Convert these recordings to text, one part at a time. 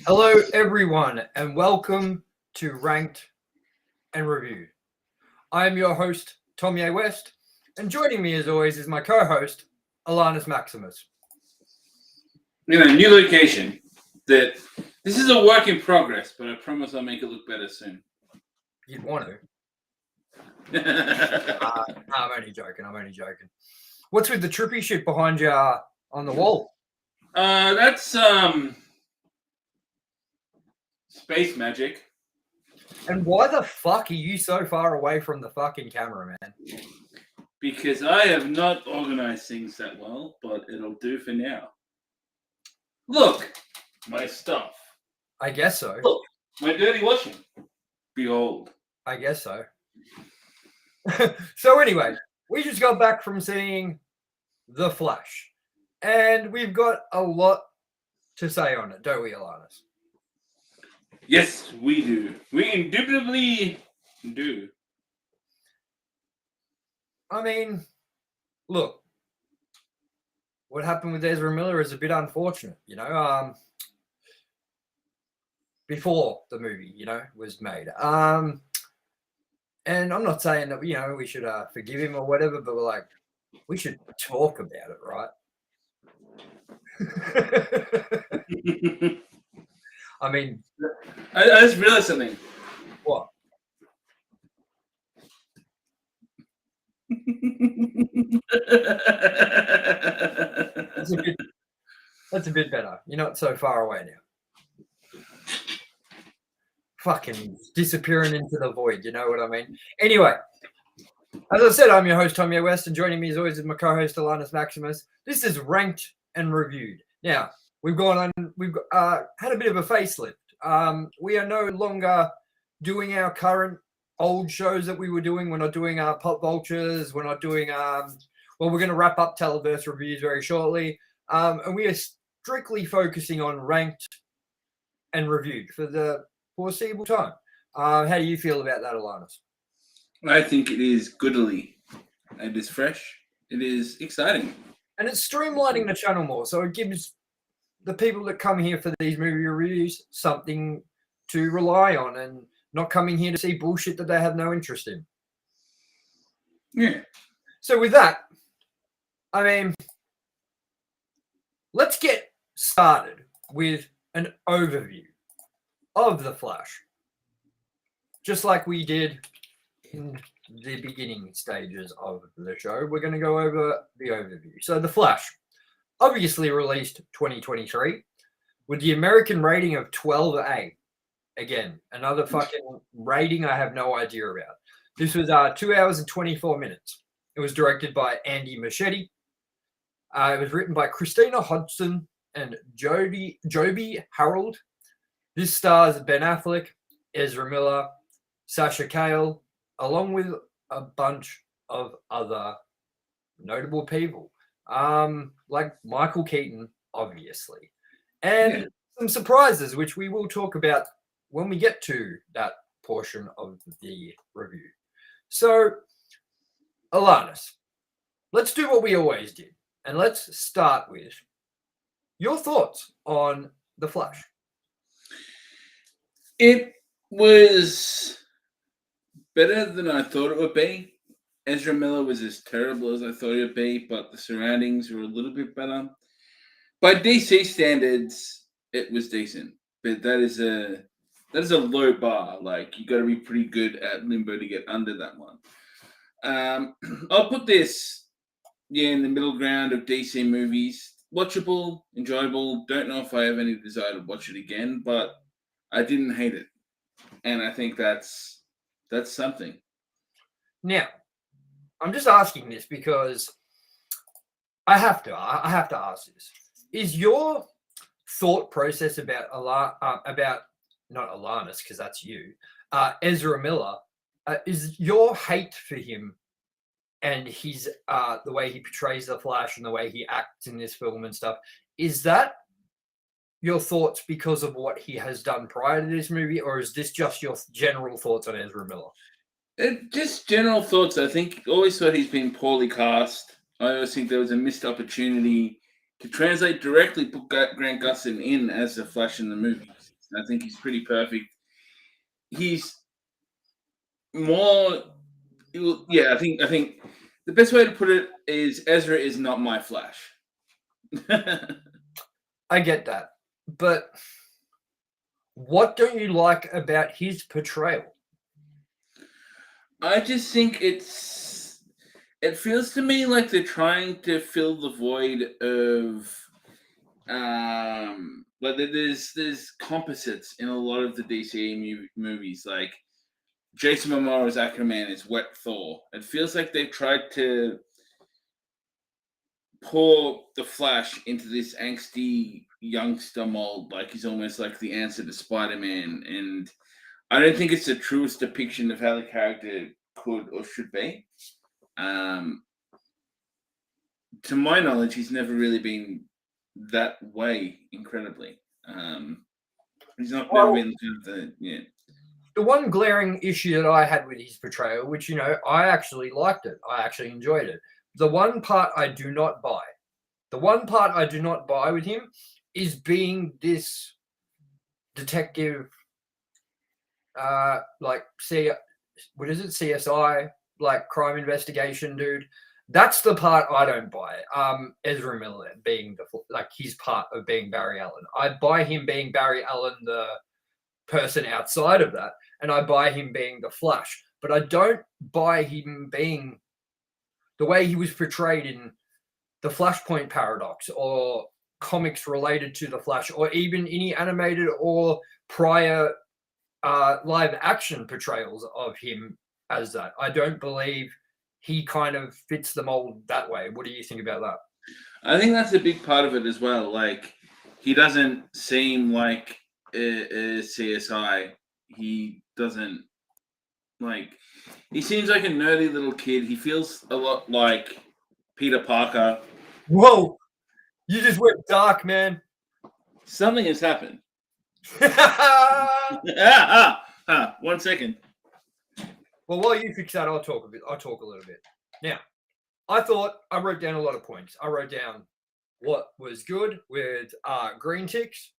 Hello, everyone, and welcome to Ranked and Reviewed. I am your host, Tomye West, and joining me, as always, is my co-host, Alannis Maximus. New location. This is a work in progress, but I promise I'll make it look better soon. You'd want to. I'm only joking. What's with the trippy shit behind you on the wall? That's space magic. And why the fuck are you so far away from the fucking camera, man? Because I have not organized things that well, but it'll do for now. Look, my stuff. I guess so. Look, my dirty washing. Behold. I guess so. So anyway, we just got back from seeing The Flash. And we've got a lot to say on it, don't we, Alannis? Yes, we do. We indubitably do. I mean, look, what happened with Ezra Miller is a bit unfortunate, before the movie, was made. And I'm not saying that, we should forgive him or whatever, but we're like, we should talk about it, right? I mean, I just realized something. What? That's a bit better. You're not so far away now. Fucking disappearing into the void, you know what I mean? Anyway, as I said, I'm your host, Tomye West, and joining me as always is my co-host, Alannis Maximus. This is Ranked and Reviewed. Now, we've had a bit of a facelift. We are no longer doing our current old shows that we were doing. We're not doing our Pop Vultures. We're not doing, we're going to wrap up Televerse reviews very shortly. And we are strictly focusing on Ranked and Reviewed for the foreseeable time. How do you feel about that, Alannis? I think it is goodly. It is fresh. It is exciting. And it's streamlining the channel more. So it gives the people that come here for these movie reviews something to rely on and not coming here to see bullshit that they have no interest in. Yeah. So with that, I mean, let's get started with an overview of The Flash. Just like we did in the beginning stages of the show, we're going to go over the overview. So The Flash, obviously released 2023 with the American rating of 12A. Again, another fucking rating I have no idea about. This was 2 hours and 24 minutes. It was directed by Andy Muschietti. It was written by Christina Hodgson and Joby Harold. This stars Ben Affleck, Ezra Miller, Sasha Cale, along with a bunch of other notable people, like Michael Keaton, obviously, and some surprises, which we will talk about when we get to that portion of the review. So, Alannis, let's do what we always did, and let's start with your thoughts on The Flash. It was better than I thought it would be. Ezra Miller was as terrible as I thought it would be, but the surroundings were a little bit better. By DC standards, it was decent, but that is a low bar. Like, you got to be pretty good at Limbo to get under that one. I'll put this in the middle ground of DC movies. Watchable, enjoyable. Don't know if I have any desire to watch it again, but I didn't hate it, and I think that's something. Now, I'm just asking this because I have to ask this. Is your thought process about not Alannis, because that's you, Ezra Miller, is your hate for him and his the way he portrays the Flash and the way he acts in this film and stuff, is that your thoughts because of what he has done prior to this movie, or is this just your general thoughts on Ezra Miller? Just general thoughts. I think always thought he's been poorly cast. I always think there was a missed opportunity to translate directly, put Grant Gustin in as the Flash in the movies. I think he's pretty perfect. He's more, yeah. I think the best way to put it is Ezra is not my Flash. I get that, but what don't you like about his portrayal? I just think it feels to me like they're trying to fill the void of but there's composites in a lot of the DC movies. Like Jason Momoa's Aquaman is wet Thor. It feels like they've tried to pour the Flash into this angsty youngster mold, like he's almost like the answer to Spider-Man, and I don't think it's the truest depiction of how the character could or should be. To my knowledge, he's never really been that way. Incredibly, he's never been the The one glaring issue that I had with his portrayal, which I actually liked it, I actually enjoyed it. The one part I do not buy with him is being this detective, like what is it, CSI, like crime investigation dude. That's the part I don't buy. Ezra Miller being his part of being Barry Allen. I buy him being Barry Allen, the person outside of that, and I buy him being the Flash. But I don't buy him being the way he was portrayed in the Flashpoint Paradox or comics related to the Flash, or even any animated or prior live action portrayals of him as that. I don't believe he kind of fits the mold that way. What do you think about that? I think that's a big part of it as well. Like, he doesn't seem like a CSI. He doesn't, like, he seems like a nerdy little kid. He feels a lot like Peter Parker. Whoa, you just went dark, man. Something has happened. 1 second. Well, while you fix that, I'll talk a little bit. Now, I wrote down a lot of points. I wrote down what was good with green ticks,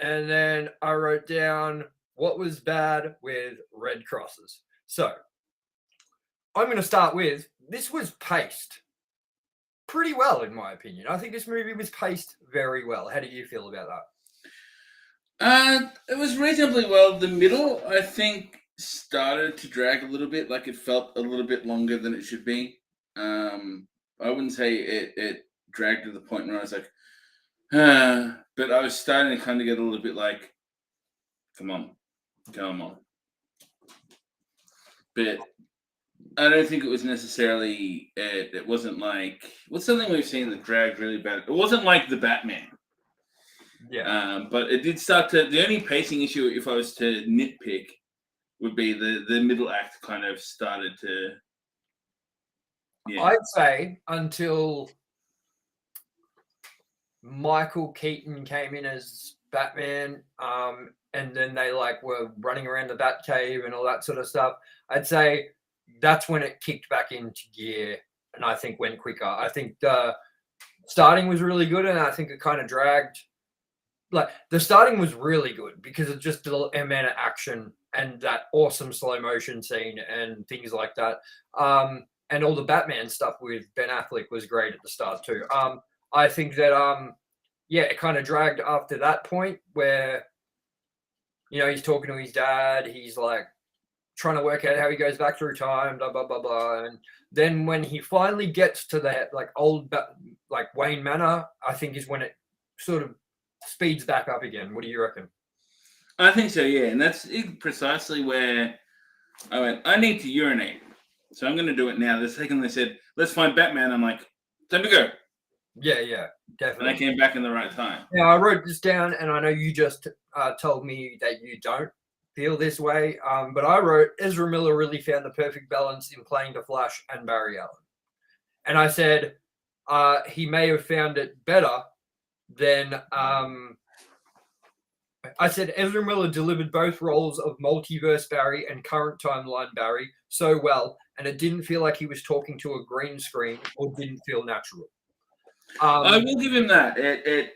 and then I wrote down what was bad with red crosses. So, I'm going to start with, this was paced pretty well, in my opinion. I think this movie was paced very well. How do you feel about that? It was reasonably well. The middle, I think, started to drag a little bit. Like, it felt a little bit longer than it should be. I wouldn't say it dragged to the point where I was like, but I was starting to kind of get a little bit like, come on. But I don't think it was necessarily, it wasn't like, what's something we've seen that dragged really bad? It wasn't like The Batman. Yeah. But it did start to, the only pacing issue, if I was to nitpick, would be the middle act kind of started to, I'd say until Michael Keaton came in as Batman, and then they were running around the Batcave and all that sort of stuff, I'd say that's when it kicked back into gear and I think went quicker. I think the starting was really good, and I think it kind of dragged. Like, the starting was really good because of just the amount of action and that awesome slow motion scene and things like that. And all the Batman stuff with Ben Affleck was great at the start too. I think that it kind of dragged after that point where he's talking to his dad, he's like trying to work out how he goes back through time, blah blah blah blah, and then when he finally gets to that old Wayne Manor, I think is when it sort of speeds back up again. What do you reckon? I think so, yeah, and that's precisely where I went, I need to urinate, so I'm going to do it now. The second they said, let's find Batman, I'm like, time to go. Yeah, and definitely. I came back in the right time. Now, I wrote this down, and I know you just told me that you don't feel this way, but I wrote Ezra Miller really found the perfect balance in playing the Flash and Barry Allen. And I said he may have found it better than I said Ezra Miller delivered both roles of multiverse Barry and current timeline Barry so well, and it didn't feel like he was talking to a green screen or didn't feel natural. I will give him that. It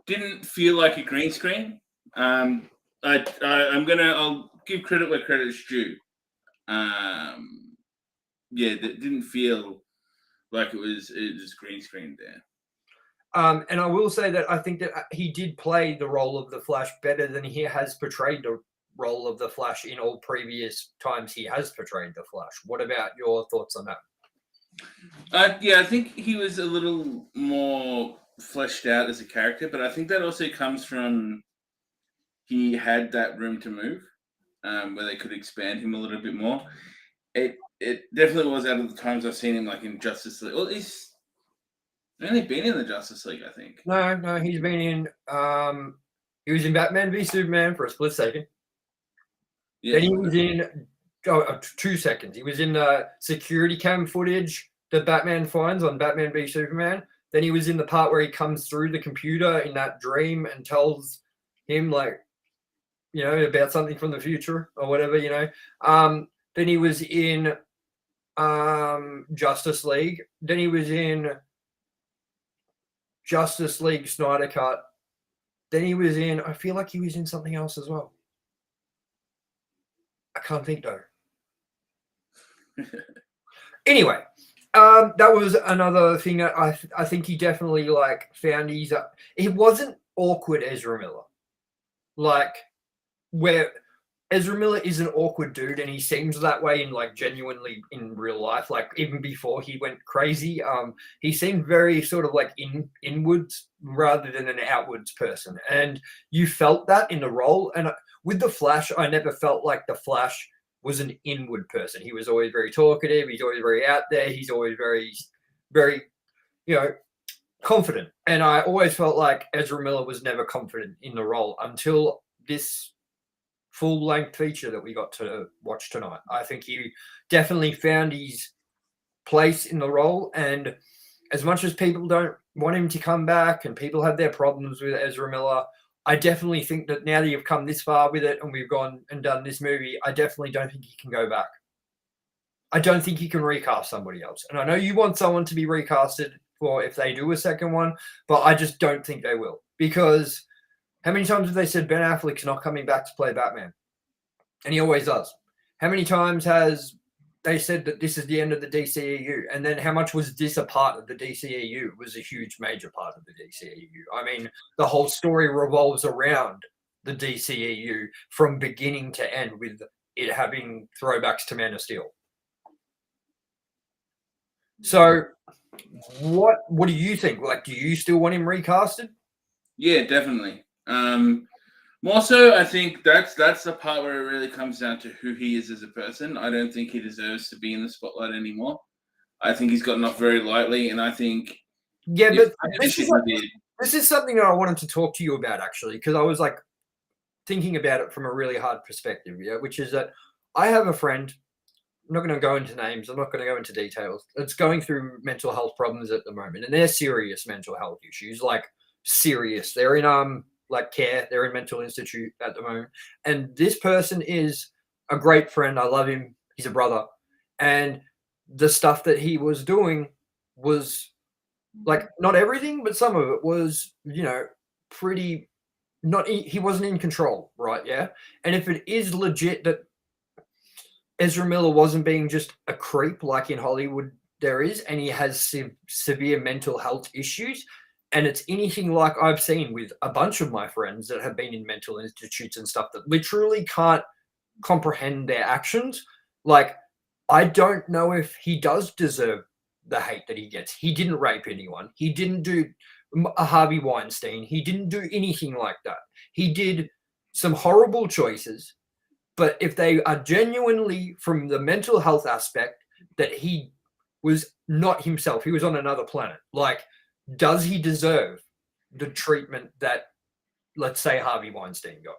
didn't feel like a green screen. I'll give credit where credit is due. Yeah, that didn't feel like it was green screen there. And I will say that I think that he did play the role of the Flash better than he has portrayed the role of the Flash in all previous times he has portrayed the Flash. What about your thoughts on that? Yeah, I think he was a little more fleshed out as a character, but I think that also comes from he had that room to move, where they could expand him a little bit more. It definitely was out of the times I've seen him like in Justice League. Well, he's only been in the Justice League, I think. No, he's been in. He was in Batman v Superman for a split second. Yeah. Then he was in 2 seconds. He was in the security cam footage that Batman finds on Batman v Superman. Then he was in the part where he comes through the computer in that dream and tells him, like, you know, about something from the future or whatever, you know. Then he was in Justice League. Then he was in Justice League Snyder Cut. Then he was in, I feel like he was in something else as well. I can't think though. Anyway, that was another thing that I think he definitely like found it wasn't awkward Ezra Miller. Like, where Ezra Miller is an awkward dude and he seems that way in like genuinely in real life. Like even before he went crazy, he seemed very sort of like inwards rather than an outwards person. And you felt that in the role. And with the Flash, I never felt like the Flash was an inward person. He was always very talkative. He's always very out there. He's always very, very, you know, confident. And I always felt like Ezra Miller was never confident in the role until this full-length feature that we got to watch tonight. I think he definitely found his place in the role, and as much as people don't want him to come back and people have their problems with Ezra Miller, I definitely think that now that you've come this far with it and we've gone and done this movie, I definitely don't think he can go back. I don't think he can recast somebody else. And I know you want someone to be recasted for if they do a second one, but I just don't think they will, because how many times have they said Ben Affleck's not coming back to play Batman? And he always does. How many times has they said that this is the end of the DCEU? And then how much was this a part of the DCEU? It was a huge, major part of the DCEU. I mean, the whole story revolves around the DCEU from beginning to end, with it having throwbacks to Man of Steel. So what do you think? Like, do you still want him recasted? Yeah, definitely. More so, I think that's the part where it really comes down to who he is as a person. I don't think he deserves to be in the spotlight anymore. I think he's gotten off very lightly, and I think but this is something that I wanted to talk to you about, actually, because I was like thinking about it from a really hard perspective, which is that I have a friend. I'm not going to go into names. I'm not going to go into details. It's going through mental health problems at the moment, and they're serious mental health issues, like serious. They're in like care. They're in mental institute at the moment. And this person is a great friend. I love him. He's a brother. And the stuff that he was doing was like, not everything, but some of it was, you know, pretty he wasn't in control, right? Yeah. And if it is legit that Ezra Miller wasn't being just a creep like in Hollywood there is, and he has severe mental health issues, and it's anything like I've seen with a bunch of my friends that have been in mental institutes and stuff that literally can't comprehend their actions. Like, I don't know if he does deserve the hate that he gets. He didn't rape anyone. He didn't do a Harvey Weinstein. He didn't do anything like that. He did some horrible choices, but if they are genuinely from the mental health aspect that he was not himself, he was on another planet. Like, does he deserve the treatment that, let's say, Harvey Weinstein got?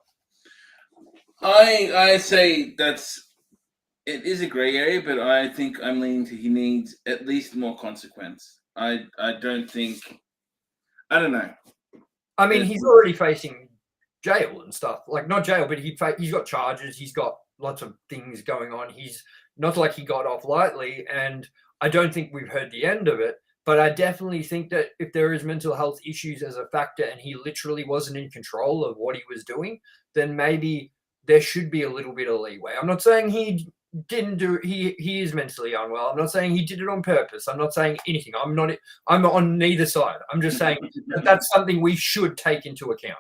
I say it is a gray area, but I think I'm leaning to he needs at least more consequence. I don't think, I don't know. I mean, he's already facing jail and stuff. Like, not jail, but he's got charges. He's got lots of things going on. He's not like he got off lightly, and I don't think we've heard the end of it. But I definitely think that if there is mental health issues as a factor and he literally wasn't in control of what he was doing, then maybe there should be a little bit of leeway. I'm not saying he didn't do he is mentally unwell. I'm not saying he did it on purpose. I'm not saying anything. I'm on neither side. I'm just saying that that's something we should take into account.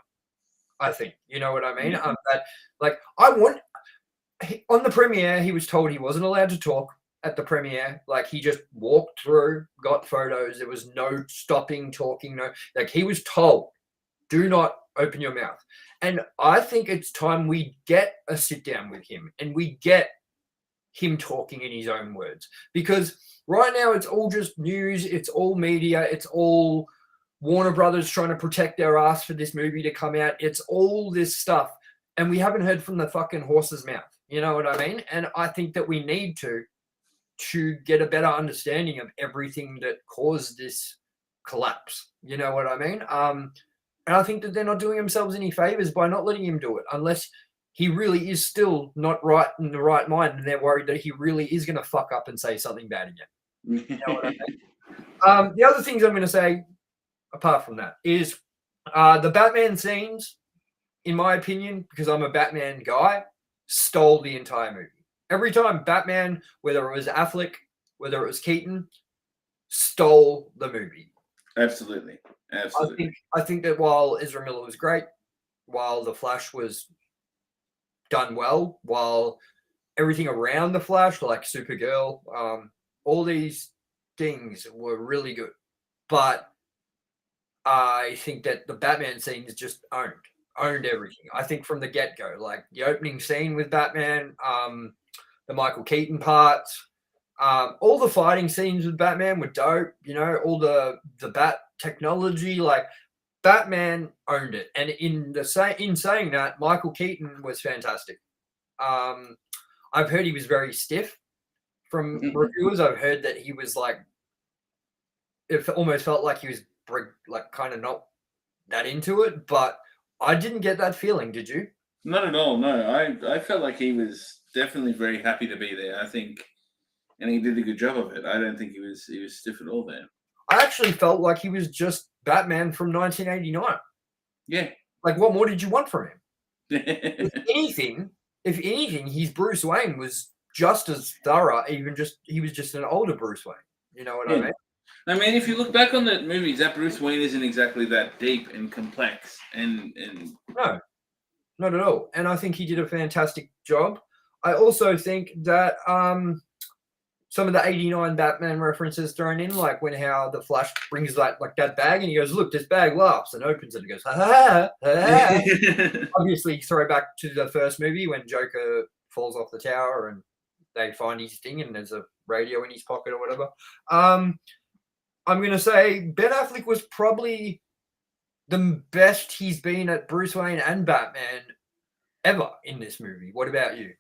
I think, you know what I mean? That, like, on the premiere, he was told he wasn't allowed to talk at the premiere. Like, he just walked through, got photos. There was no stopping talking. No, like, he was told, do not open your mouth. And I think it's time we get a sit down with him and we get him talking in his own words, because right now it's all just news. It's all media. It's all Warner Brothers trying to protect their ass for this movie to come out. It's all this stuff. And we haven't heard from the fucking horse's mouth. You know what I mean? And I think that we need to get a better understanding of everything that caused this collapse. You know what I mean? And I think that they're not doing themselves any favors by not letting him do it, unless he really is still not right in the right mind and they're worried that he really is going to fuck up and say something bad again. You know what I mean? The other things I'm going to say, apart from that, is the Batman scenes, in my opinion, because I'm a Batman guy, stole the entire movie. Every time Batman, whether it was Affleck, whether it was Keaton, stole the movie. Absolutely. I think that while Ezra Miller was great, while The Flash was done well, while everything around The Flash, like Supergirl, all these things were really good. But I think that the Batman scenes just owned everything. I think from the get-go, like the opening scene with Batman, the Michael Keaton parts, all the fighting scenes with Batman were dope. You know, all the bat technology, like Batman owned it. And in saying that, Michael Keaton was fantastic. I've heard he was very stiff from reviewers. I've heard that he was like, it almost felt like he was like kind of not that into it, but I didn't get that feeling. Did you? Not at all. No, I felt like he was definitely very happy to be there. I think, and he did a good job of it. I don't think he was stiff at all there. I actually felt like he was just Batman from 1989. Yeah. Like, what more did you want from him? If anything, his Bruce Wayne was just as thorough. He was just an older Bruce Wayne. You know what I mean? I mean, if you look back on the movies, that Bruce Wayne isn't exactly that deep and complex, and no, not at all. And I think he did a fantastic job. I also think that some of the 89 Batman references thrown in, like how the Flash brings that bag and he goes, "Look, this bag laughs," and opens it and goes, "Ha ha ha." Obviously, throwback to the first movie when Joker falls off the tower and they find his thing and there's a radio in his pocket or whatever. I'm going to say Ben Affleck was probably the best he's been at Bruce Wayne and Batman ever in this movie. What about you?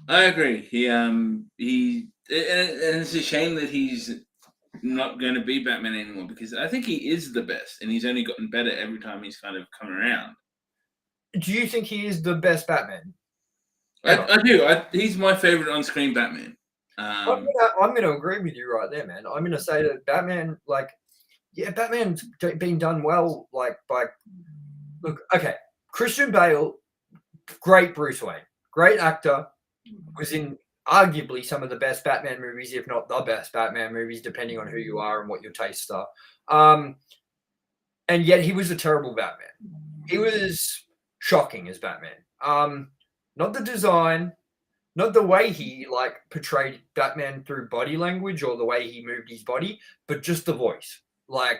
I agree. And it's a shame that he's not going to be Batman anymore, because I think he is the best and he's only gotten better every time he's kind of come around. Do you think he is the best Batman? I do. He's my favorite on-screen Batman. I'm going to agree with you right there, man. I'm going to say that Batman, Batman's been done well, Christian Bale, great Bruce Wayne, great actor, was in arguably some of the best Batman movies, if not the best Batman movies, depending on who you are and what your tastes are. And yet he was a terrible Batman. He was shocking as Batman. Not the design, not the way he portrayed Batman through body language or the way he moved his body, but just the voice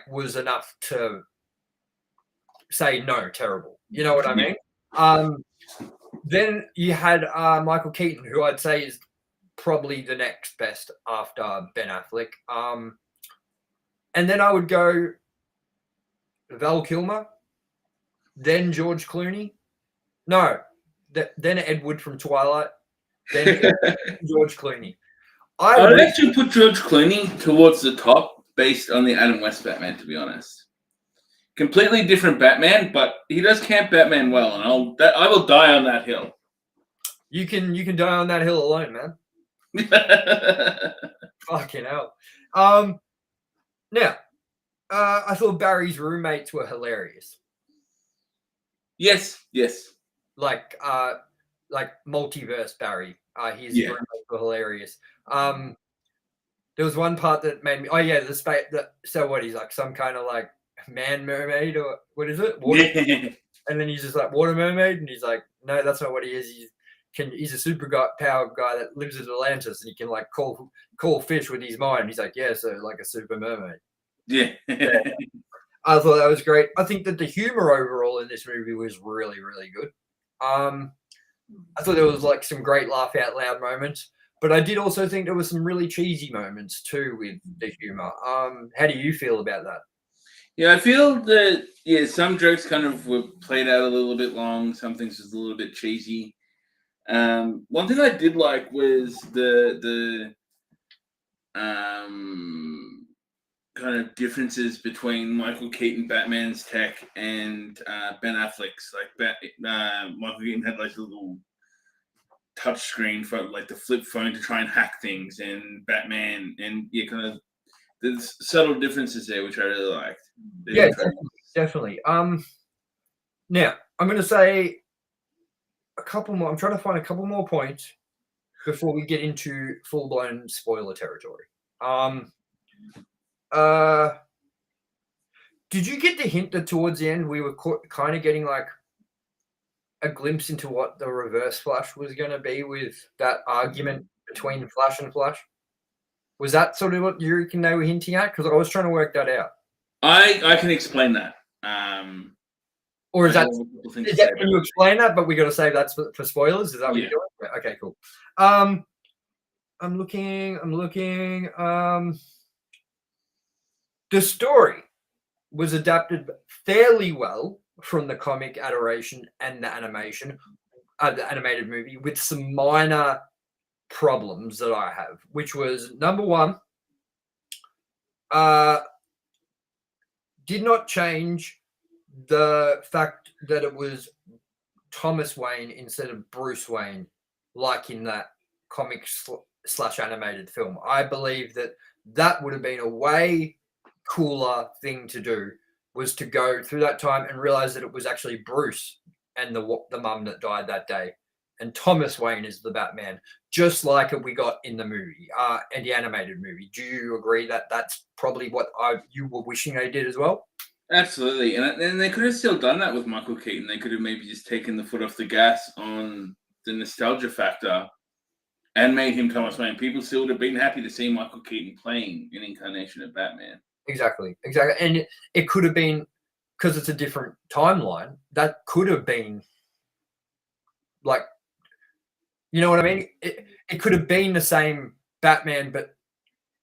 was enough to say no, terrible. You know what I mean? Then you had Michael Keaton, who I'd say is probably the next best after Ben Affleck. And then I would go Val Kilmer, then George Clooney. No, then Ed Wood from Twilight, then George Clooney. I would actually put George Clooney towards the top based on the Adam West Batman, to be honest. Completely different Batman, but he does camp Batman well, and I will die on that hill. You can die on that hill alone, man. Fucking hell. Now, I thought Barry's roommates were hilarious. Yes. Like multiverse Barry. His roommates were hilarious. There was one part that made me. Oh yeah, so what? He's like some kind of like man mermaid or what is it? Water. And then he's just like water mermaid, and he's like, no, that's not what he is. He's a super powered guy that lives in Atlantis, and he can like call fish with his mind. He's like, yeah, so like a super mermaid. Yeah. I thought that was great. I think that the humor overall in this movie was really, really good. I thought there was like some great laugh out loud moments, but I did also think there were some really cheesy moments too with the humor. How do you feel about that? Yeah, I feel that some jokes kind of were played out a little bit long. Some things was a little bit cheesy. One thing I did like was the kind of differences between Michael Keaton Batman's tech and Ben Affleck's. Like Michael Keaton had like a little touch screen for like the flip phone to try and hack things, and Batman, and kind of there's subtle differences there which I really liked. Yeah, definitely. Now I'm going to say a couple more. I'm trying to find a couple more points before we get into full-blown spoiler territory. Did you get the hint that towards the end we were kind of getting like a glimpse into what the Reverse Flash was going to be with that argument between Flash and Flash? Was that sort of what they were hinting at? Because I was trying to work that out. I can explain that. Or is that can you explain that? But we got to save that for spoilers. Is that what you're doing? Okay, cool. I'm looking. The story was adapted fairly well from the comic adaptation and the animation, the animated movie, with some minor problems that I have, which was number one, did not change the fact that it was Thomas Wayne instead of Bruce Wayne, like in that comic / animated film. I believe that would have been a way cooler thing to do, was to go through that time and realize that it was actually Bruce and the mum that died that day, and Thomas Wayne is the Batman, just like we got in the movie and the animated movie. Do you agree that that's probably what you were wishing they did as well? Absolutely, and they could have still done that with Michael Keaton. They could have maybe just taken the foot off the gas on the nostalgia factor and made him Thomas Wayne. People still would have been happy to see Michael Keaton playing an incarnation of Batman. Exactly. And it could have been, because it's a different timeline, that could have been like, you know what I mean? It could have been the same Batman, but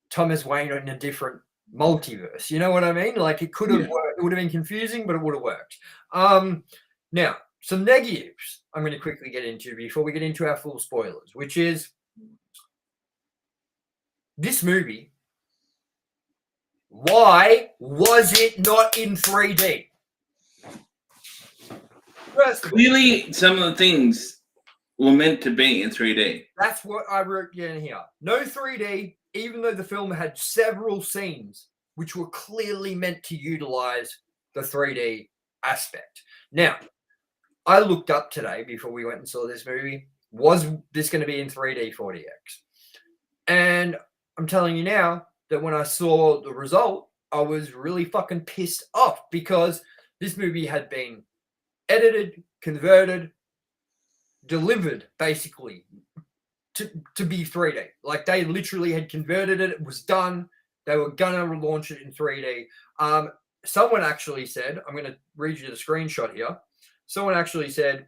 Thomas Wayne in a different multiverse. You know what I mean? Like it could have worked. It would have been confusing, but it would have worked. Now, some negatives I'm going to quickly get into before we get into our full spoilers, which is this movie. Why was it not in 3D? Clearly, some of the things were meant to be in 3D. That's what I wrote down here. No 3D, even though the film had several scenes which were clearly meant to utilize the 3D aspect. Now, I looked up today before we went and saw this movie, was this going to be in 3D 4DX? And I'm telling you now that when I saw the result, I was really fucking pissed off, because this movie had been edited, converted, delivered basically to be 3D. Like they literally had converted it. It was done. They were gonna launch it in 3D. Someone actually said, I'm gonna read you the screenshot here. Someone actually said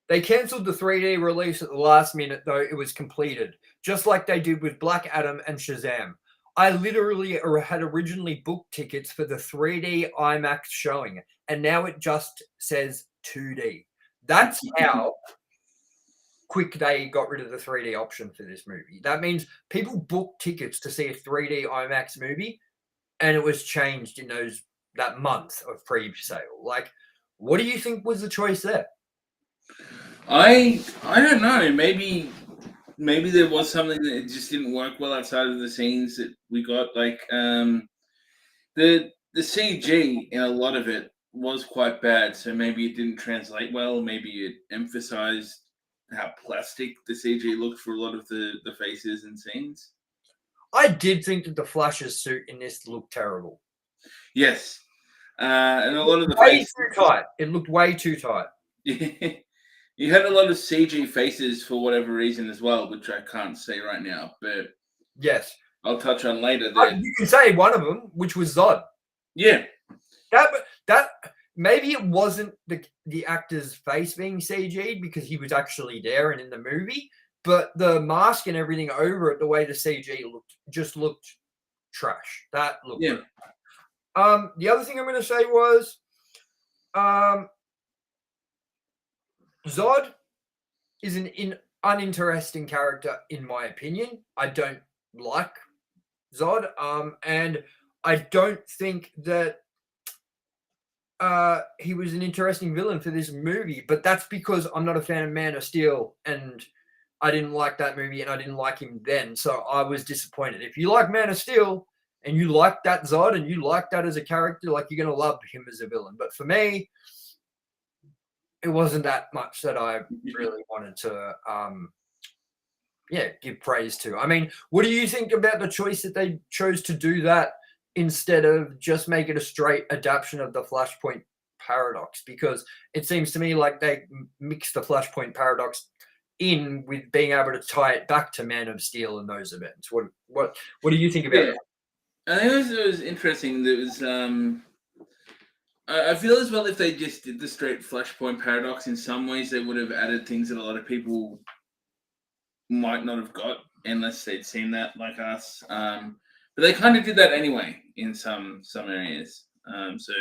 they cancelled the 3D release at the last minute, though it was completed, just like they did with Black Adam and Shazam. I literally had originally booked tickets for the 3D IMAX showing, and now it just says 2D. That's how quick they got rid of the 3D option for this movie. That means people booked tickets to see a 3D IMAX movie, and it was changed in that month of pre-sale. Like, what do you think was the choice there? I don't know. Maybe there was something that it just didn't work well outside of the scenes that we got. Like the CG in a lot of it was quite bad, so maybe it didn't translate well. Maybe it emphasized how plastic the CG looked for a lot of the faces and scenes. I did think that the Flash's suit in this looked terrible. Yes, and a lot of the way faces too tight. It looked way too tight. You had a lot of CG faces for whatever reason as well, which I can't say right now, but yes, I'll touch on later. You can say one of them, which was Zod. Yeah, that maybe it wasn't the actor's face being CG'd because he was actually there and in the movie, but the mask and everything over it, the way the CG looked trash. That looked yeah. The other thing I'm going to say was, Zod is an uninteresting character in my opinion. I don't like Zod, and I don't think that he was an interesting villain for this movie. But that's because I'm not a fan of Man of Steel, and I didn't like that movie, and I didn't like him then, so I was disappointed. If you like Man of Steel and you like that Zod and you like that as a character, like, you're gonna love him as a villain. But for me, it wasn't that much that I really wanted to give praise to. I mean, what do you think about the choice that they chose to do that instead of just make it a straight adaptation of the Flashpoint paradox? Because it seems to me like they mixed the Flashpoint paradox in with being able to tie it back to Man of Steel and those events. What do you think about that? I think it was interesting. There was I feel as well if they just did the straight Flashpoint paradox, in some ways they would have added things that a lot of people might not have got unless they'd seen that, like us. But they kind of did that anyway in some areas. So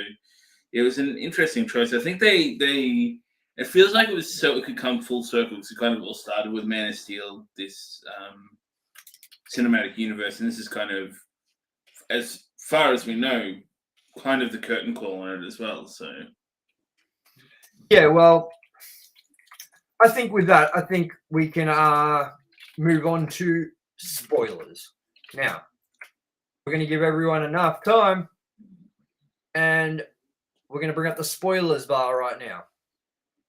it was an interesting choice. I think they it feels like it was so it could come full circle. So it kind of all started with Man of Steel, this cinematic universe, and this is kind of, as far as we know, kind of the curtain call on it as well. So yeah, well, I think with that, we can move on to spoilers. Now, we're going to give everyone enough time, and we're going to bring up the spoilers bar right now.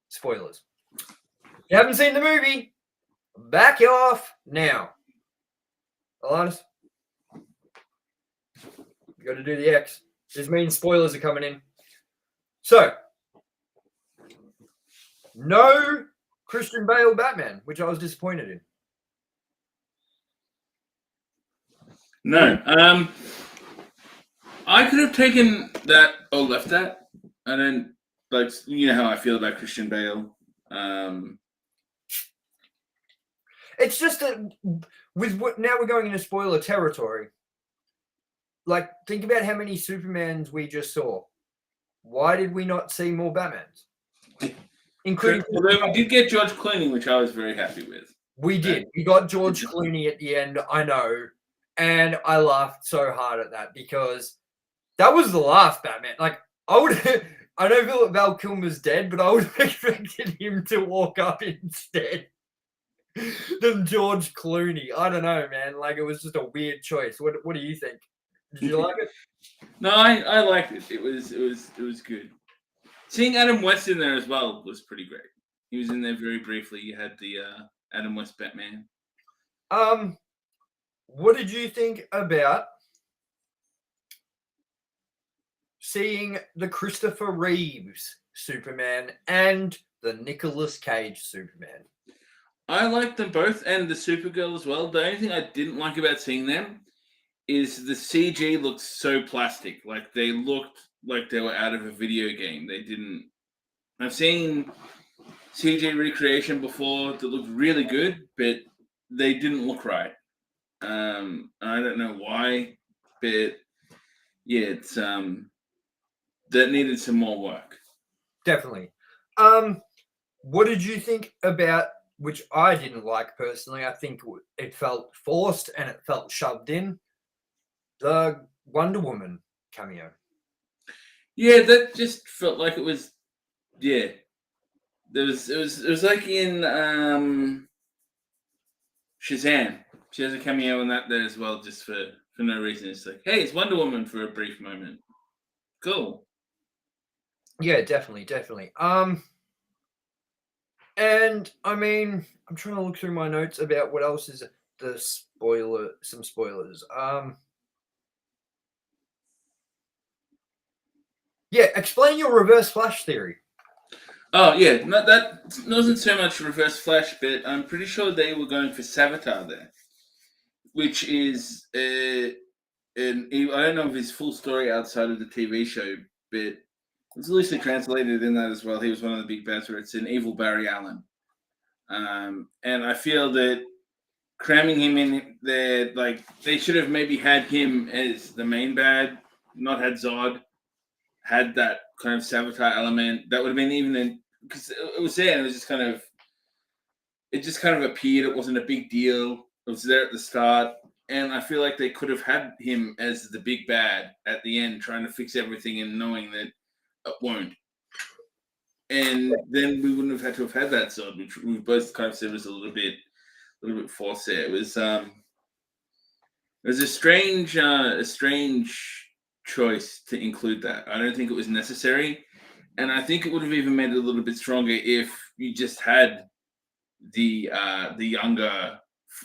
Spoilers. If you haven't seen the movie, back off now. Alannis, you got to do the X. This means spoilers are coming in. So, no Christian Bale Batman, which I was disappointed in. no, I could have taken that or left that. I don't like, you know how I feel about Christian Bale. It's just that now we're going into spoiler territory. Like, think about how many Supermans we just saw. Why did we not see more Batmans? Including, although we did get George Clooney, which I was very happy with. We did. We got George Clooney at the end, I know. And I laughed so hard at that because that was the last Batman. Like, I know Val Kilmer's dead, but I would have expected him to walk up instead than George Clooney. I don't know, man. Like, it was just a weird choice. What do you think? Did you like it? No, I liked it. It was good. Seeing Adam West in there as well was pretty great. He was in there very briefly. You had the Adam West Batman. What did you think about seeing the Christopher Reeves Superman and the Nicolas Cage Superman? I liked them both, and the Supergirl as well. The only thing I didn't like about seeing them is the CG looked so plastic. Like, they looked like they were out of a video game. They didn't. I've seen CG recreation before that looked really good, but they didn't look right. I don't know why, but yeah, it's that needed some more work. Definitely. What did you think about, which I didn't like personally, I think it felt forced and it felt shoved in, the Wonder Woman cameo? Yeah, that just felt like it was. Yeah, it was like in Shazam. She has a cameo in that there as well, just for no reason. It's like, hey, it's Wonder Woman for a brief moment. Cool. Yeah, definitely. And I mean, I'm trying to look through my notes about what else is some spoilers. Yeah, explain your reverse flash theory. Oh yeah, that wasn't so much Reverse Flash, but I'm pretty sure they were going for Savitar there, which is I don't know of his full story outside of the TV show, but it's loosely translated in that as well. He was one of the big bads where it's an evil Barry Allen, and I feel that cramming him in there, like they should have maybe had him as the main bad, not had Zod, had that kind of Savitar element. That would have been even because it was there and it just kind of appeared. It wasn't a big deal. It was there at the start. And I feel like they could have had him as the big bad at the end, trying to fix everything and knowing that it won't. And then we wouldn't have had to have had that Zod, which we both kind of said was a little bit forced there. It was a strange choice to include that. I don't think it was necessary, and I think it would have even made it a little bit stronger if you just had the younger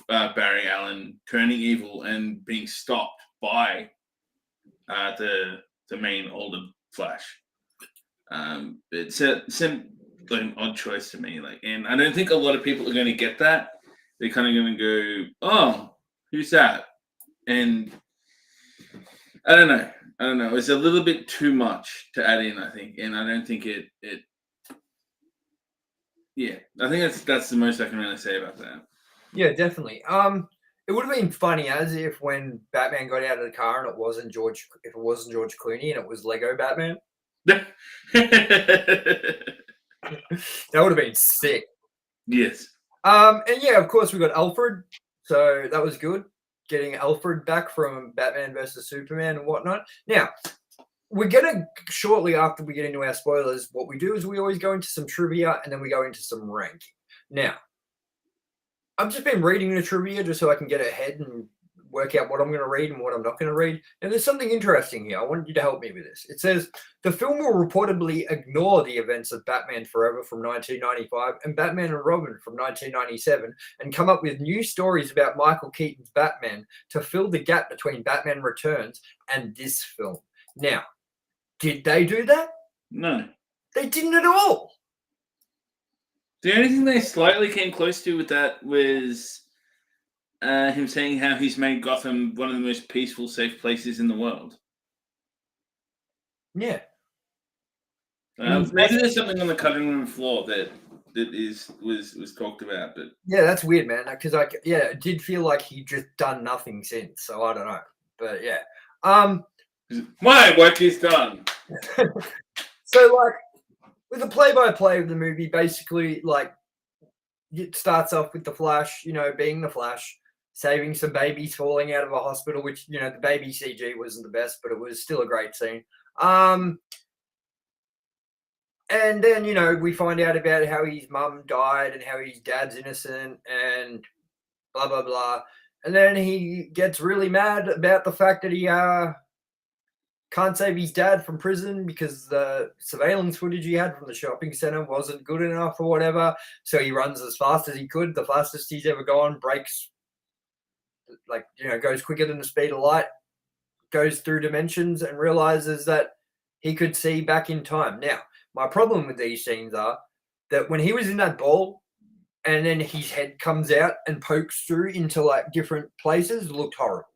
Barry Allen turning evil and being stopped by the main older Flash. It seemed like an odd choice to me. And I don't think a lot of people are going to get that. They're kind of going to go, "Oh, who's that?" And I don't know. It's a little bit too much to add in, I think, and I don't think it. Yeah, I think that's the most I can really say about that. Yeah, definitely. It would have been funny as if when Batman got out of the car and it wasn't George Clooney and it was Lego Batman. That would have been sick. Yes. And yeah, of course we got Alfred, so that was good. Getting Alfred back from Batman versus Superman and whatnot. Now, we're gonna shortly after we get into our spoilers, what we do is we always go into some trivia and then we go into some ranking. Now, I've just been reading the trivia just so I can get ahead and work out what I'm going to read and what I'm not going to read. And there's something interesting here. I want you to help me with this. It says the film will reportedly ignore the events of Batman Forever from 1995 and Batman and Robin from 1997 and come up with new stories about Michael Keaton's Batman to fill the gap between Batman Returns and this film. Now, did they do that? No. They didn't at all. The only thing they slightly came close to with that was him saying how he's made Gotham one of the most peaceful, safe places in the world. Yeah. Maybe there's something on the cutting room floor that was talked about, but yeah, that's weird, man. Because it did feel like he just done nothing since. So I don't know, but yeah. My work is done. So like with the play-by-play of the movie, basically like it starts off with the Flash, being the Flash, saving some babies falling out of a hospital, which the baby CG wasn't the best, but it was still a great scene. And then, we find out about how his mum died and how his dad's innocent and blah, blah, blah. And then he gets really mad about the fact that he can't save his dad from prison because the surveillance footage he had from the shopping center wasn't good enough or whatever. So he runs as fast as he could, the fastest he's ever gone, breaks, goes quicker than the speed of light, goes through dimensions and realizes that he could see back in time. Now, my problem with these scenes are that when he was in that ball and then his head comes out and pokes through into different places, it looked horrible.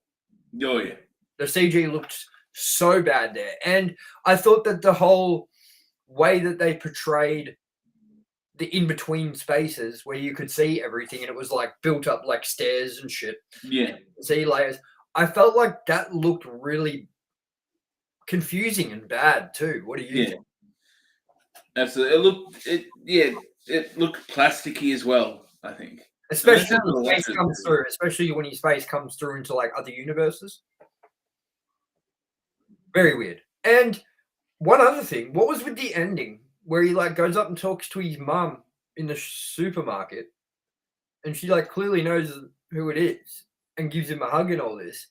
Oh, yeah. The CG looked so bad there. And I thought that the whole way that they portrayed the in-between spaces where you could see everything, and it was like built up like stairs and shit. Yeah. See layers. I felt like that looked really confusing and bad too. What do you think? Absolutely. It looked plasticky as well, I think. Especially how when to his watch face it. comes through, especially when his face comes through into like other universes. Very weird. And one other thing, what was with the ending where he like goes up and talks to his mum in the supermarket, and she like clearly knows who it is and gives him a hug and all this,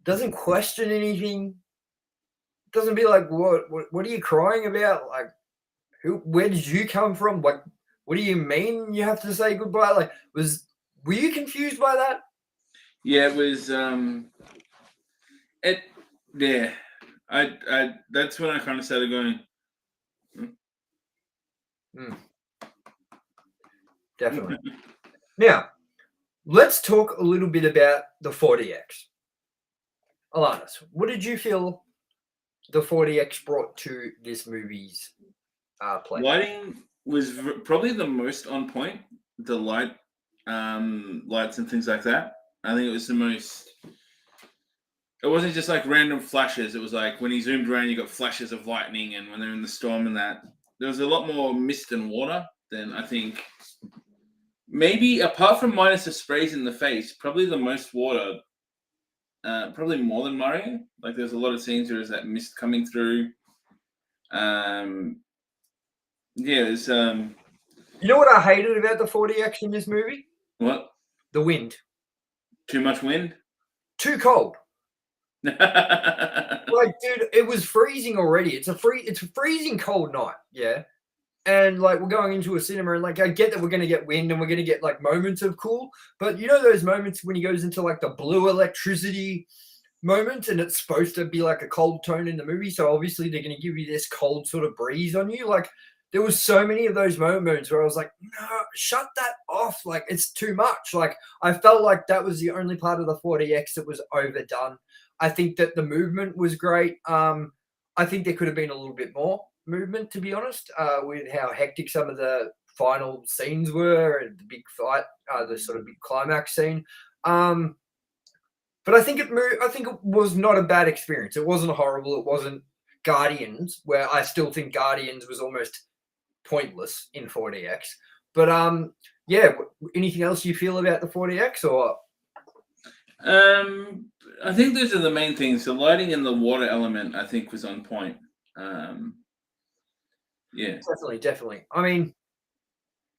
doesn't question anything, doesn't be like, what are you crying about? Like, where did you come from? Like, what do you mean you have to say goodbye? Like, were you confused by that? Yeah, it was it yeah. I that's when I kind of started going, Definitely. Now, let's talk a little bit about the 40X. Alannis, what did you feel the 40X brought to this movie's play? lighting was probably the most on point. The lights and things like that. I think it was the most. It wasn't just like random flashes. It was like when he zoomed around, you got flashes of lightning, and when they're in the storm and that, there was a lot more mist and water than I think. Maybe apart from minus the sprays in the face, probably the most water. Probably more than Mario. Like there's a lot of scenes where there's that mist coming through. There's You know what I hated about the 40X in this movie? what? The wind. Too much wind? Too cold. Yeah. Like, dude, it was freezing already. It's a freezing cold night, yeah. And like we're going into a cinema, and like I get that we're gonna get wind and we're gonna get like moments of cool, but you know those moments when he goes into like the blue electricity moment, and it's supposed to be like a cold tone in the movie, so obviously they're gonna give you this cold sort of breeze on you. Like there was so many of those moments where I was like, no, shut that off. Like it's too much. Like I felt like that was the only part of the 40X that was overdone. I think that the movement was great. I think there could have been a little bit more movement, to be honest, with how hectic some of the final scenes were and the big fight, the sort of big climax scene. But I think it was not a bad experience. It wasn't horrible. It wasn't Guardians, where I still think Guardians was almost pointless in 40X. But yeah, anything else you feel about the 40X or? I think those are the main things. The lighting and the water element, I think, was on point. Yeah. Definitely. I mean,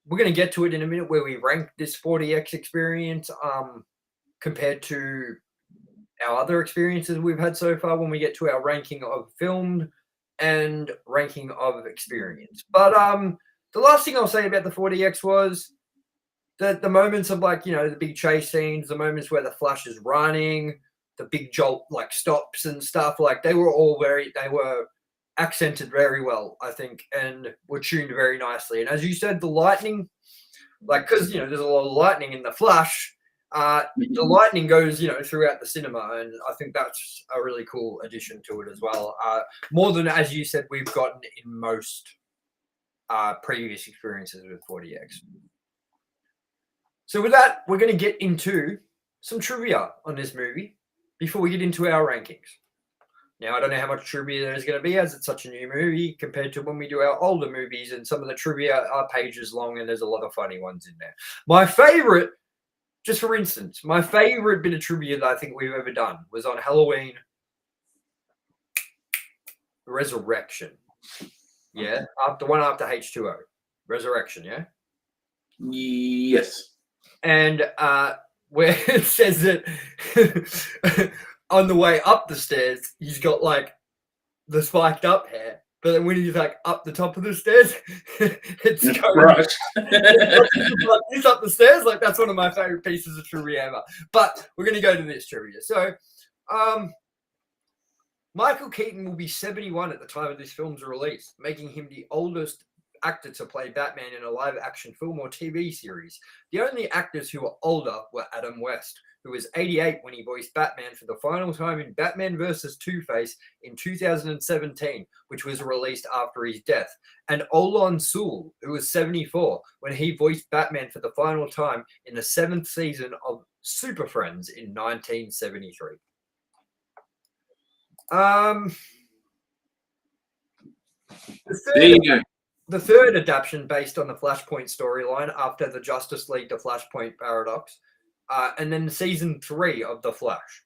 we're going to get to it in a minute where we rank this 40X experience compared to our other experiences we've had so far when we get to our ranking of filmed and ranking of experience. But the last thing I'll say about the 40X was that the moments of like, the big chase scenes, the moments where the Flash is running, the big jolt like stops and stuff, like they were accented very well, I think, and were tuned very nicely. And as you said, the lightning, like, because there's a lot of lightning in the Flash, the lightning goes throughout the cinema, and I think that's a really cool addition to it as well, more than, as you said, we've gotten in most previous experiences with 40X. So with that, we're going to get into some trivia on this movie before we get into our rankings. Now, I don't know how much trivia there's going to be, as it's such a new movie compared to when we do our older movies, and some of the trivia are pages long, and there's a lot of funny ones in there. My favorite, just for instance, my favorite bit of trivia that I think we've ever done was on Halloween Resurrection. Yeah, the one after H2O. Resurrection, yeah? Yes. And where it says that on the way up the stairs, he's got like the spiked up hair, but then when he's like up the top of the stairs, it's going it's up the stairs. Like that's one of my favorite pieces of trivia ever. But we're going to go to this trivia. So, Michael Keaton will be 71 at the time of this film's release, making him the oldest actor to play Batman in a live-action film or TV series. The only actors who were older were Adam West, who was 88 when he voiced Batman for the final time in Batman vs. Two-Face in 2017, which was released after his death, and Olan Sool, who was 74 when he voiced Batman for the final time in the 7th season of Super Friends in 1973. There you go. The third adaptation based on the Flashpoint storyline after the Justice League The Flashpoint Paradox, and then season 3 of The Flash.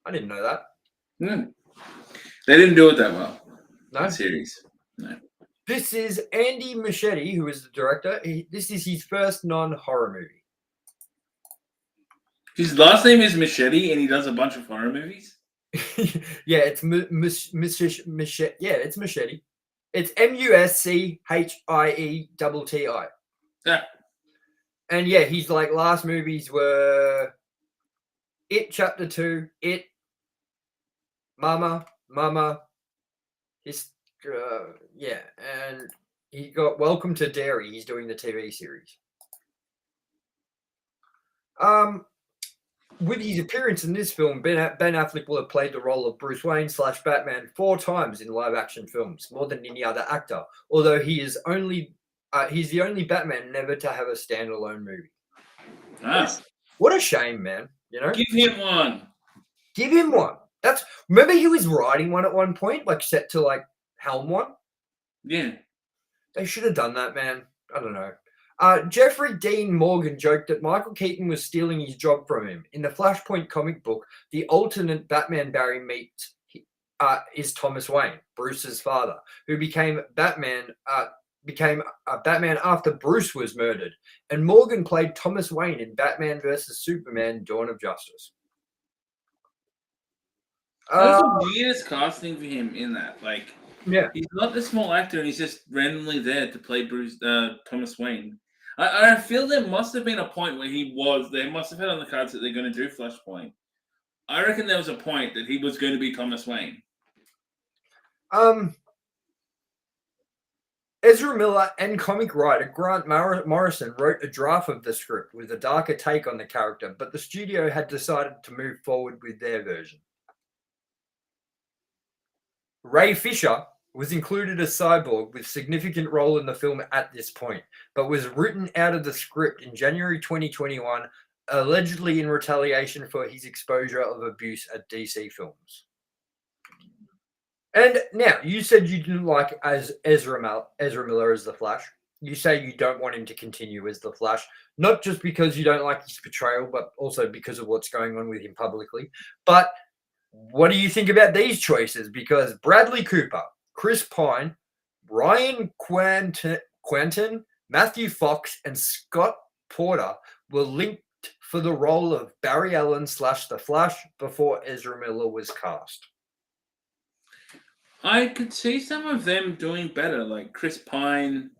I didn't know that. They didn't do it that well. No? The series. No. This is Andy Muschietti, who is the director. This is his first non-horror movie. His last name is Muschietti, and he does a bunch of horror movies? Yeah, it's Muschietti. Yeah, it's Muschietti. It's Muschietti. Yeah. And yeah, his like last movies were It Chapter 2, It, Mama, his yeah, and he got Welcome to Derry. He's doing the TV series. With his appearance in this film, Ben Affleck will have played the role of Bruce Wayne / Batman 4 times in live-action films, more than any other actor. Although he's the only Batman never to have a standalone movie. What a shame, man! You know, Give him one. Give him one. Remember he was writing one at one point, like set to like helm one. Yeah. They should have done that, man. I don't know. Jeffrey Dean Morgan joked that Michael Keaton was stealing his job from him. In the Flashpoint comic book, the alternate Batman Barry meets is Thomas Wayne, Bruce's father, who became Batman after Bruce was murdered. And Morgan played Thomas Wayne in Batman vs. Superman: Dawn of Justice. That was the weirdest casting for him in that. Like, yeah, he's not a small actor, and he's just randomly there to play Thomas Wayne. I feel there must have been a point where they must have had on the cards that they're going to do Flashpoint. I reckon there was a point that he was going to be Thomas Wayne. Ezra Miller and comic writer Grant Morrison wrote a draft of the script with a darker take on the character, but the studio had decided to move forward with their version. Ray Fisher was included as Cyborg with significant role in the film at this point, but was written out of the script in January 2021, allegedly in retaliation for his exposure of abuse at DC Films. And now, you said you didn't like as Ezra Miller as the Flash. You say you don't want him to continue as the Flash, not just because you don't like his portrayal, but also because of what's going on with him publicly. But what do you think about these choices? Because Bradley Cooper, Chris Pine, Ryan Quanten, Matthew Fox, and Scott Porter were linked for the role of Barry Allen / The Flash before Ezra Miller was cast. I could see some of them doing better, like Chris Pine.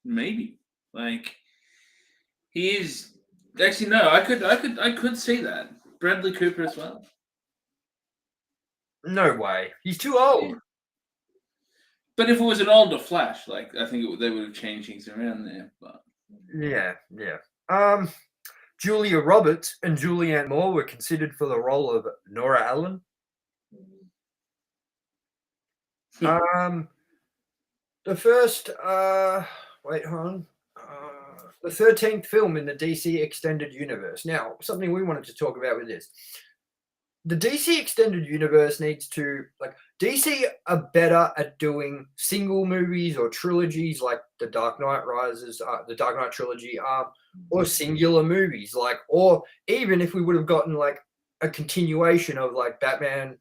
Maybe, like he is. Actually, no. I could see that. Bradley Cooper as well. No way. He's too old. Yeah. But if it was an older Flash, like I think they would have changed things around there. But yeah. Julia Roberts and Julianne Moore were considered for the role of Nora Allen. The first, wait, hold on. The 13th film in the DC Extended Universe. Now, something we wanted to talk about with this. The DC Extended Universe needs to, DC are better at doing single movies or trilogies like The Dark Knight Rises, the Dark Knight trilogy, or singular movies, or even if we would have gotten a continuation of Batman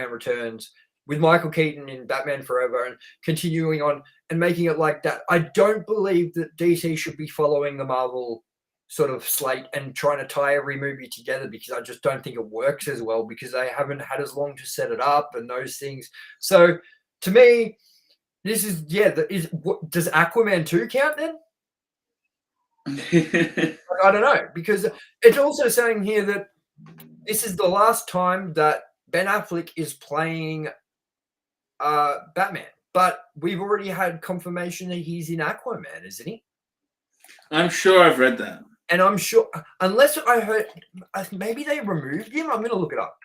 Returns with Michael Keaton in Batman Forever and continuing on and making it like that. I don't believe that DC should be following the Marvel sort of slate and trying to tie every movie together, because I just don't think it works as well, because they haven't had as long to set it up and those things. So to me, this is, does Aquaman 2 count then? I don't know, because it's also saying here that this is the last time that Ben Affleck is playing Batman. but we've already had confirmation that he's in Aquaman, isn't he? I'm sure I've read that. And I'm sure, unless I heard, maybe they removed him. I'm going to look it up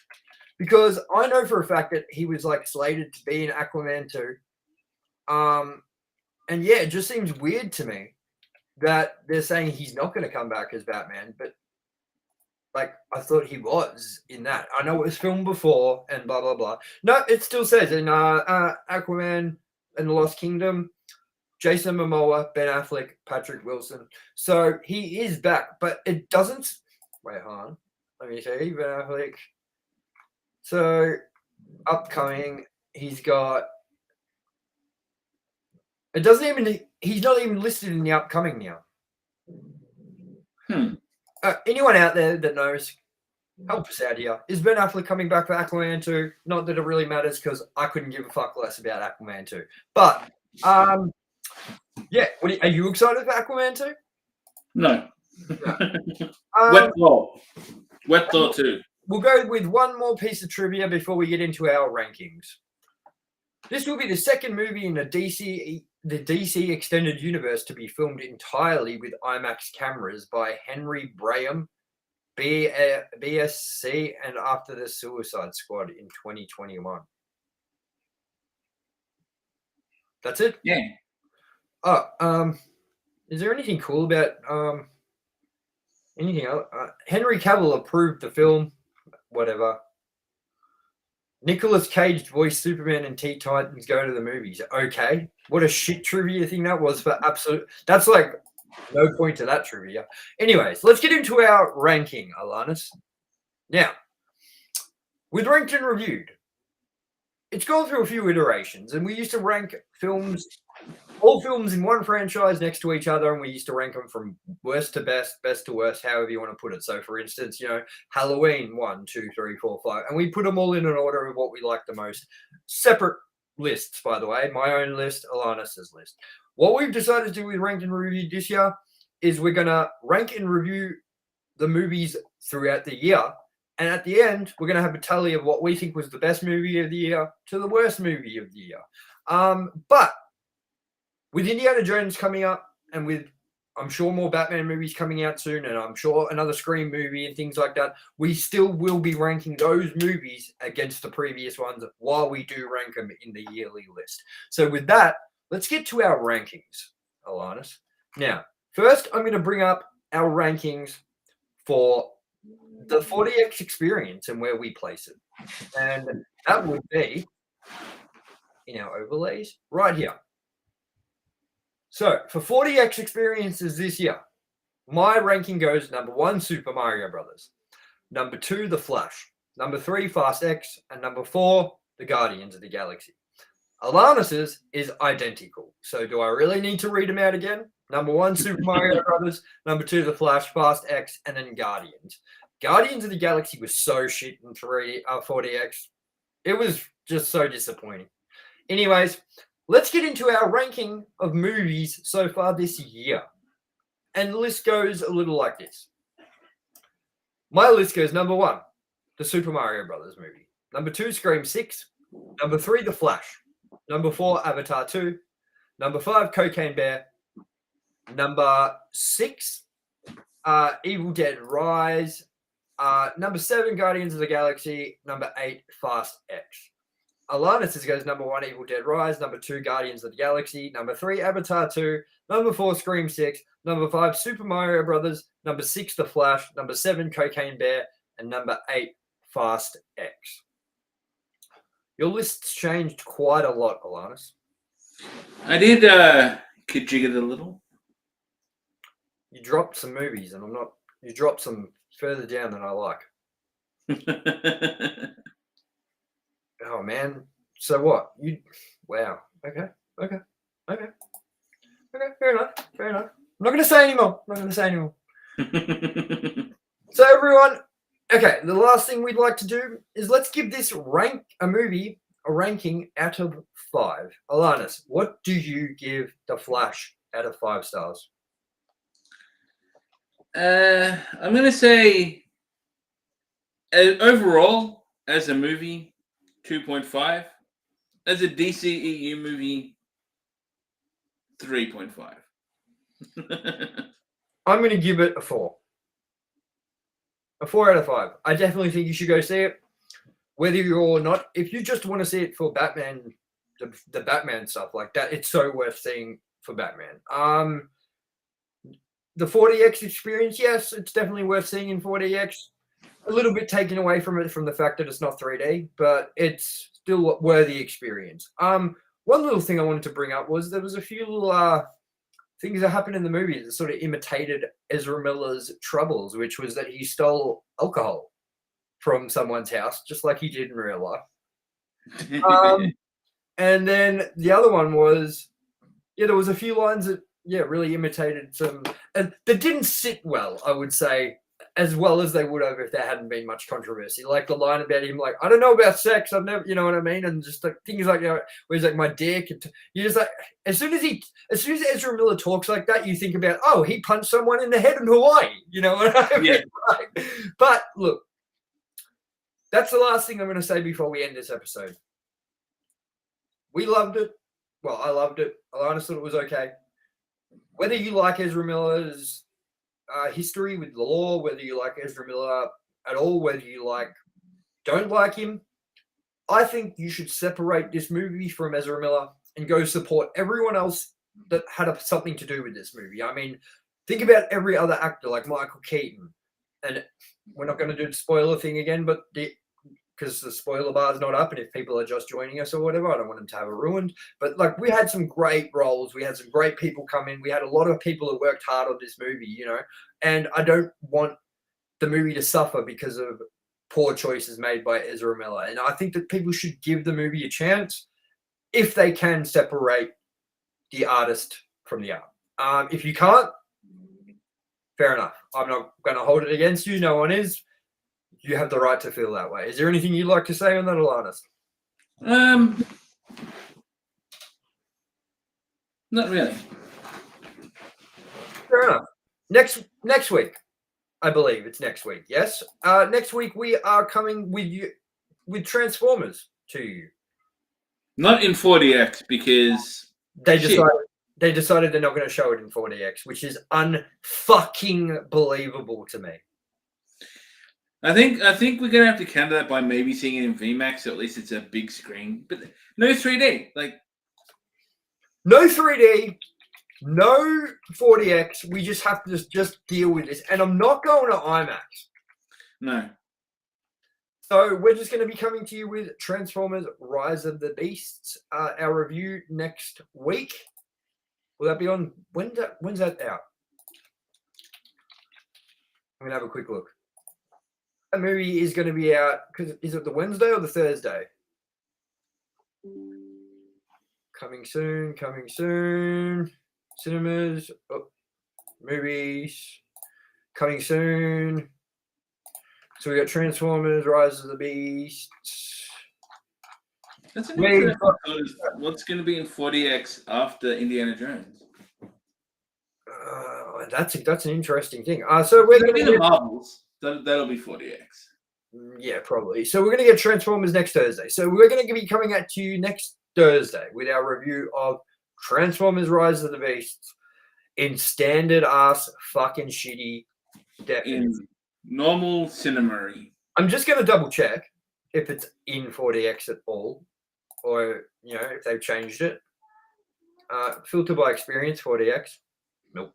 because I know for a fact that he was like slated to be in Aquaman 2. And yeah, it just seems weird to me that they're saying he's not going to come back as Batman, but like I thought he was in that. I know it was filmed before and blah blah blah. No, it still says in Aquaman and the Lost Kingdom, Jason Momoa, Ben Affleck, Patrick Wilson. So he is back, but it doesn't. Wait, hold on. Let me see. Ben Affleck. So upcoming, he's got. It doesn't even. He's not even listed in the upcoming now. Anyone out there that knows, help us out here. Is Ben Affleck coming back for Aquaman 2? Not that it really matters because I couldn't give a fuck less about Aquaman 2. But yeah, are you excited for Aquaman 2? No. Wet thought too. We'll go with one more piece of trivia before we get into our rankings. This will be the second movie in the DC extended universe to be filmed entirely with IMAX cameras by Henry Braham, BSC, and after the Suicide Squad in 2021. That's it? Yeah. Oh, is there anything cool about anything else? Henry Cavill approved the film, whatever. Nicolas Cage voiced Superman and Teen Titans Go to the Movies. Okay. What a shit trivia thing that was for absolute. That's like no point to that trivia. Anyways, let's get into our ranking, Alannis. Now, with Ranked and Reviewed, it's gone through a few iterations, and we used to rank all films in one franchise next to each other, and we used to rank them from worst to best, best to worst, however you want to put it. So, for instance, Halloween 1, 2, 3, 4, 5, and we put them all in an order of what we like the most. Separate lists, by the way. My own list, Alannis's list. What we've decided to do with Ranked and Reviewed this year is we're going to rank and review the movies throughout the year. And at the end, we're going to have a tally of what we think was the best movie of the year to the worst movie of the year. But with Indiana Jones coming up and with, I'm sure, more Batman movies coming out soon, and I'm sure another Scream movie and things like that, we still will be ranking those movies against the previous ones while we do rank them in the yearly list. So with that, let's get to our rankings, Alannis. Now, first, I'm going to bring up our rankings for the 40X experience and where we place it. And that would be in our overlays right here. So for 40X experiences this year, my ranking goes number 1, Super Mario Brothers. Number 2, The Flash. Number 3, Fast X. And number 4, The Guardians of the Galaxy. Alannis's is identical. So do I really need to read them out again? Number 1, Super Mario Brothers. Number 2, The Flash, Fast X, and then Guardians. Guardians of the Galaxy was so shit in 40X. It was just so disappointing. Anyways, let's get into our ranking of movies so far this year. And the list goes a little like this. My list goes number 1, the Super Mario Brothers movie. Number 2, Scream 6. Number 3, The Flash. Number 4, Avatar 2. Number 5, Cocaine Bear. Number 6, Evil Dead Rise. Number 7, Guardians of the Galaxy. Number 8, Fast X. Alannis goes number 1, Evil Dead Rise. Number 2, Guardians of the Galaxy. Number 3, Avatar 2. Number 4, Scream 6. Number 5, Super Mario Brothers. Number 6, The Flash. Number 7, Cocaine Bear. And number 8, Fast X. Your list's changed quite a lot, Alannis. I did kajig it a little. You dropped some movies, and you dropped some further down than I like. Oh, man. So what? Wow. Okay. Fair enough. I'm not going to say anymore. So everyone, okay, the last thing we'd like to do is let's give this movie a ranking out of 5. Alannis, what do you give The Flash out of 5 stars? I'm going to say overall, as a movie, 2.5. as a DCEU movie, 3.5. I'm going to give it a 4. A 4 out of 5. I definitely think you should go see it. Whether you're or not, if you just want to see it for Batman, the Batman stuff like that, it's so worth seeing for Batman. The 40X experience, yes, it's definitely worth seeing in 40X. A little bit taken away from it from the fact that it's not 3D, but it's still a worthy experience. One little thing I wanted to bring up was there was a few little things that happened in the movie that sort of imitated Ezra Miller's troubles, which was that he stole alcohol from someone's house, just like he did in real life. And then the other one was, there was a few lines that, really imitated some, and that didn't sit well, I would say, as well as they would have if there hadn't been much controversy. Like the line about him, like, I don't know about sex, I've never, you know what I mean? And just like things like, where he's like, my dick. And you're just like, as soon as Ezra Miller talks like that, you think about, oh, he punched someone in the head in Hawaii. You know what I mean? Yeah. Like, but look, that's the last thing I'm going to say before we end this episode. We loved it. Well, I loved it. Alannis thought it was okay. Whether you like Ezra Miller's history with the law, whether you like Ezra Miller at all, whether you don't like him, I think you should separate this movie from Ezra Miller and go support everyone else that had something to do with this movie. I mean, think about every other actor like Michael Keaton. And we're not going to do the spoiler thing again, but because the spoiler bar is not up, and if people are just joining us or whatever, I don't want them to have it ruined. But like, we had some great roles. We had some great people come in. We had a lot of people who worked hard on this movie, and I don't want the movie to suffer because of poor choices made by Ezra Miller. And I think that people should give the movie a chance if they can separate the artist from the art. If you can't, fair enough. I'm not going to hold it against you. No one is. You have the right to feel that way. Is there anything you'd like to say on that, Alannis? Not really. Fair enough. Next week, I believe it's next week. Yes. Next week we are coming with Transformers to you. Not in 40X because they decided they're not going to show it in 40X, which is unfucking believable to me. I think we're gonna have to counter that by maybe seeing it in VMAX, so at least it's a big screen. But no 3D. Like, no 3D, no 40X. We just have to just deal with this. And I'm not going to IMAX. No. So we're just going to be coming to you with Transformers Rise of the Beasts, our review next week. Will that be on? When's that out? I'm going to have a quick look. That movie is going to be out, because is it the Wednesday or the Thursday? Coming soon. Cinemas, movies, coming soon. So we got Transformers, Rise of the Beasts. That's an interesting because what's going to be in 40X after Indiana Jones? That's an interesting thing. So we're going to get Marvels. That'll be 40X. Yeah, probably. So we're going to get Transformers next Thursday. So we're going to be coming at you next Thursday with our review of Transformers Rise of the Beasts in standard ass fucking shitty definition. In normal cinema. I'm just going to double check if it's in 40X at all, or if they've changed it. Filter by experience 40X. Nope.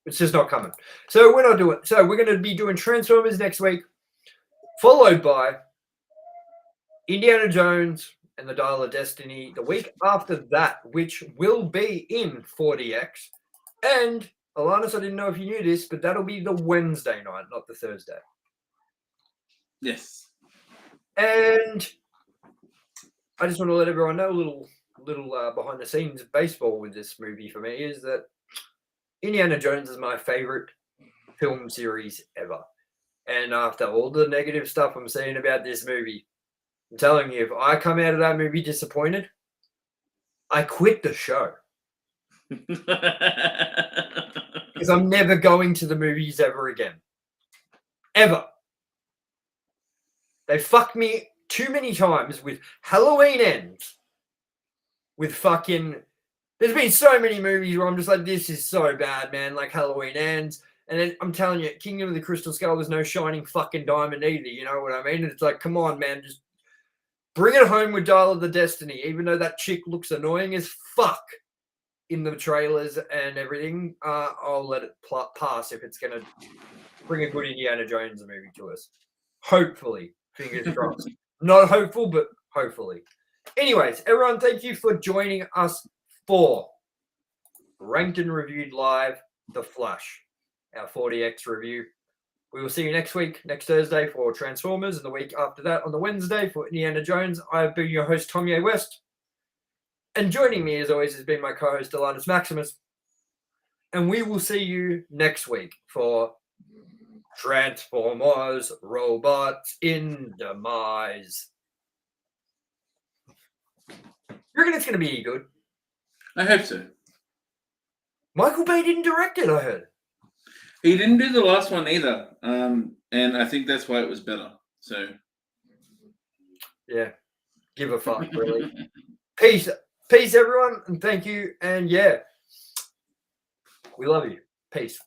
It's just not coming. So we're not doing. So we're going to be doing Transformers next week, followed by Indiana Jones and the Dial of Destiny the week after that, which will be in 40X. And Alannis, I didn't know if you knew this, but that'll be the Wednesday night, not the Thursday. Yes. And I just want to let everyone know a little behind the scenes baseball with this movie for me is that Indiana Jones is my favorite film series ever. And after all the negative stuff I'm saying about this movie, I'm telling you, if I come out of that movie disappointed, I quit the show. Because I'm never going to the movies ever again. Ever. They fucked me too many times with Halloween Ends. With fucking... There's been so many movies where I'm just like, this is so bad, man. Like Halloween Ends. And then I'm telling you, Kingdom of the Crystal Skull, there's no shining fucking diamond either. You know what I mean? It's like, come on, man. Just bring it home with Dial of the Destiny. Even though that chick looks annoying as fuck in the trailers and everything, I'll let it pass if it's going to bring a good Indiana Jones movie to us. Hopefully. Fingers crossed. Not hopeful, but hopefully. Anyways, everyone, thank you for joining us for Ranked and Reviewed Live, The Flash, our 40X review. We will see you next week, next Thursday for Transformers, and the week after that on the Wednesday for Indiana Jones. I've been your host, Tomye West. And joining me, as always, has been my co-host, Alannis Maximus. And we will see you next week for Transformers, Robots in Demise. You reckon it's going to be good? I hope so. Michael Bay didn't direct it, I heard. He didn't do the last one either. And I think that's why it was better. So, yeah, give a fuck, really. Peace, everyone, and thank you. And yeah, we love you. Peace.